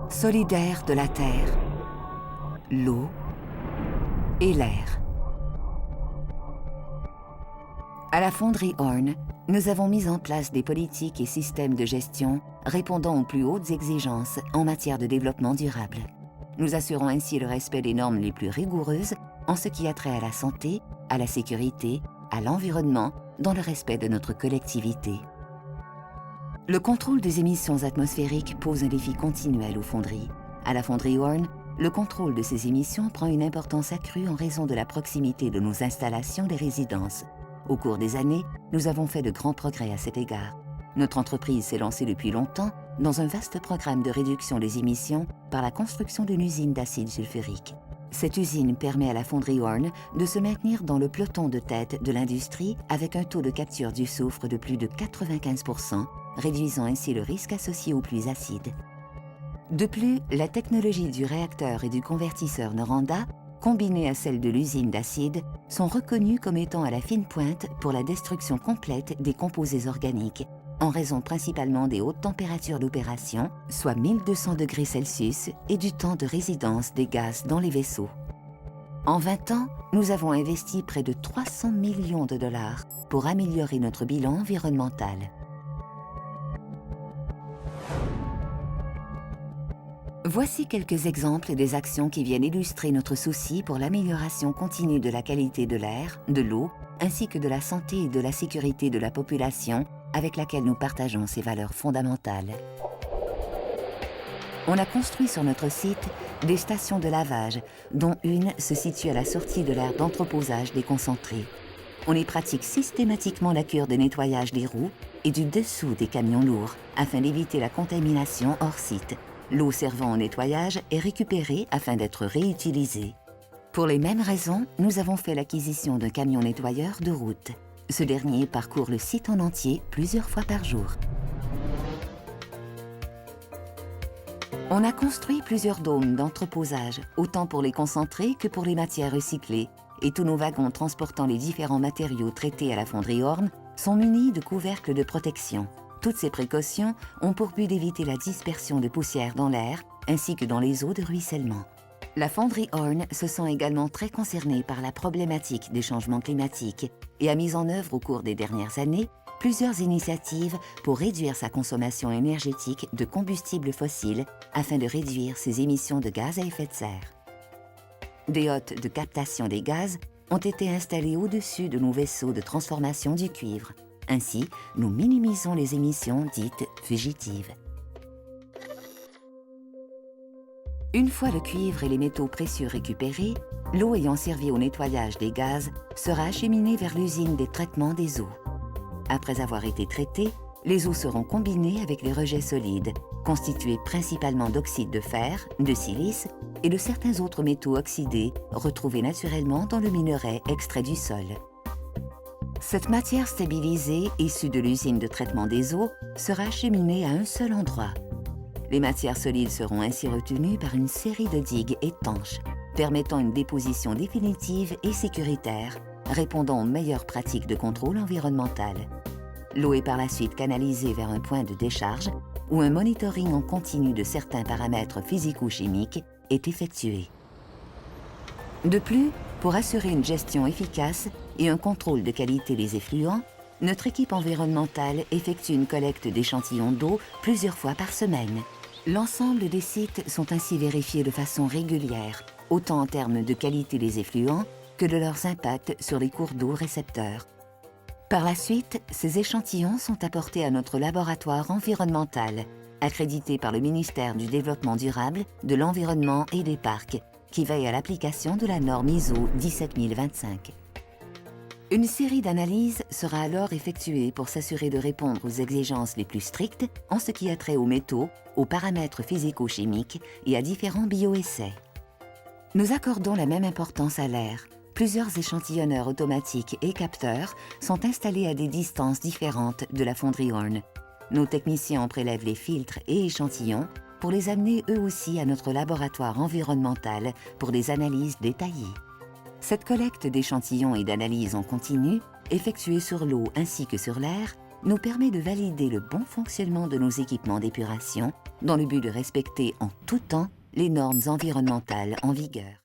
solidaire de la terre, l'eau et l'air. À la fonderie Horn, nous avons mis en place des politiques et systèmes de gestion répondant aux plus hautes exigences en matière de développement durable. Nous assurons ainsi le respect des normes les plus rigoureuses en ce qui a trait à la santé, à la sécurité, à l'environnement, dans le respect de notre collectivité. Le contrôle des émissions atmosphériques pose un défi continuel aux fonderies. À la fonderie Horn, le contrôle de ces émissions prend une importance accrue en raison de la proximité de nos installations des résidences. Au cours des années, nous avons fait de grands progrès à cet égard. Notre entreprise s'est lancée depuis longtemps dans un vaste programme de réduction des émissions par la construction d'une usine d'acide sulfurique. Cette usine permet à la fonderie Horn de se maintenir dans le peloton de tête de l'industrie avec un taux de capture du soufre de plus de 95%, réduisant ainsi le risque associé aux pluies acides. De plus, la technologie du réacteur et du convertisseur Noranda, combinée à celle de l'usine d'acide, sont reconnues comme étant à la fine pointe pour la destruction complète des composés organiques, en raison principalement des hautes températures d'opération, soit 1200 degrés Celsius, et du temps de résidence des gaz dans les vaisseaux. En 20 ans, nous avons investi près de 300 millions de dollars pour améliorer notre bilan environnemental. Voici quelques exemples des actions qui viennent illustrer notre souci pour l'amélioration continue de la qualité de l'air, de l'eau, ainsi que de la santé et de la sécurité de la population avec laquelle nous partageons ces valeurs fondamentales. On a construit sur notre site des stations de lavage, dont une se situe à la sortie de l'aire d'entreposage déconcentré. On y pratique systématiquement la cure de nettoyage des roues et du dessous des camions lourds, afin d'éviter la contamination hors site. L'eau servant au nettoyage est récupérée afin d'être réutilisée. Pour les mêmes raisons, nous avons fait l'acquisition d'un camion nettoyeur de route. Ce dernier parcourt le site en entier plusieurs fois par jour. On a construit plusieurs dômes d'entreposage, autant pour les concentrés que pour les matières recyclées, et tous nos wagons transportant les différents matériaux traités à la fonderie Horn sont munis de couvercles de protection. Toutes ces précautions ont pour but d'éviter la dispersion de poussière dans l'air ainsi que dans les eaux de ruissellement. La fonderie Horn se sent également très concernée par la problématique des changements climatiques et a mis en œuvre au cours des dernières années plusieurs initiatives pour réduire sa consommation énergétique de combustibles fossiles afin de réduire ses émissions de gaz à effet de serre. Des hôtes de captation des gaz ont été installés au-dessus de nos vaisseaux de transformation du cuivre. Ainsi, nous minimisons les émissions dites fugitives. Une fois le cuivre et les métaux précieux récupérés, l'eau ayant servi au nettoyage des gaz sera acheminée vers l'usine des traitements des eaux. Après avoir été traitées, les eaux seront combinées avec les rejets solides, constitués principalement d'oxyde de fer, de silice et de certains autres métaux oxydés retrouvés naturellement dans le minerai extrait du sol. Cette matière stabilisée, issue de l'usine de traitement des eaux, sera acheminée à un seul endroit. Les matières solides seront ainsi retenues par une série de digues étanches, permettant une déposition définitive et sécuritaire, répondant aux meilleures pratiques de contrôle environnemental. L'eau est par la suite canalisée vers un point de décharge où un monitoring en continu de certains paramètres physico-chimiques est effectué. De plus, pour assurer une gestion efficace et un contrôle de qualité des effluents, notre équipe environnementale effectue une collecte d'échantillons d'eau plusieurs fois par semaine. L'ensemble des sites sont ainsi vérifiés de façon régulière, autant en termes de qualité des effluents que de leurs impacts sur les cours d'eau récepteurs. Par la suite, ces échantillons sont apportés à notre laboratoire environnemental, accrédité par le ministère du Développement durable, de l'Environnement et des Parcs, qui veille à l'application de la norme ISO 17025. Une série d'analyses sera alors effectuée pour s'assurer de répondre aux exigences les plus strictes en ce qui a trait aux métaux, aux paramètres physico-chimiques et à différents bioessais. Nous accordons la même importance à l'air. Plusieurs échantillonneurs automatiques et capteurs sont installés à des distances différentes de la fonderie Horn. Nos techniciens en prélèvent les filtres et échantillons pour les amener eux aussi à notre laboratoire environnemental pour des analyses détaillées. Cette collecte d'échantillons et d'analyses en continu, effectuée sur l'eau ainsi que sur l'air, nous permet de valider le bon fonctionnement de nos équipements d'épuration dans le but de respecter en tout temps les normes environnementales en vigueur.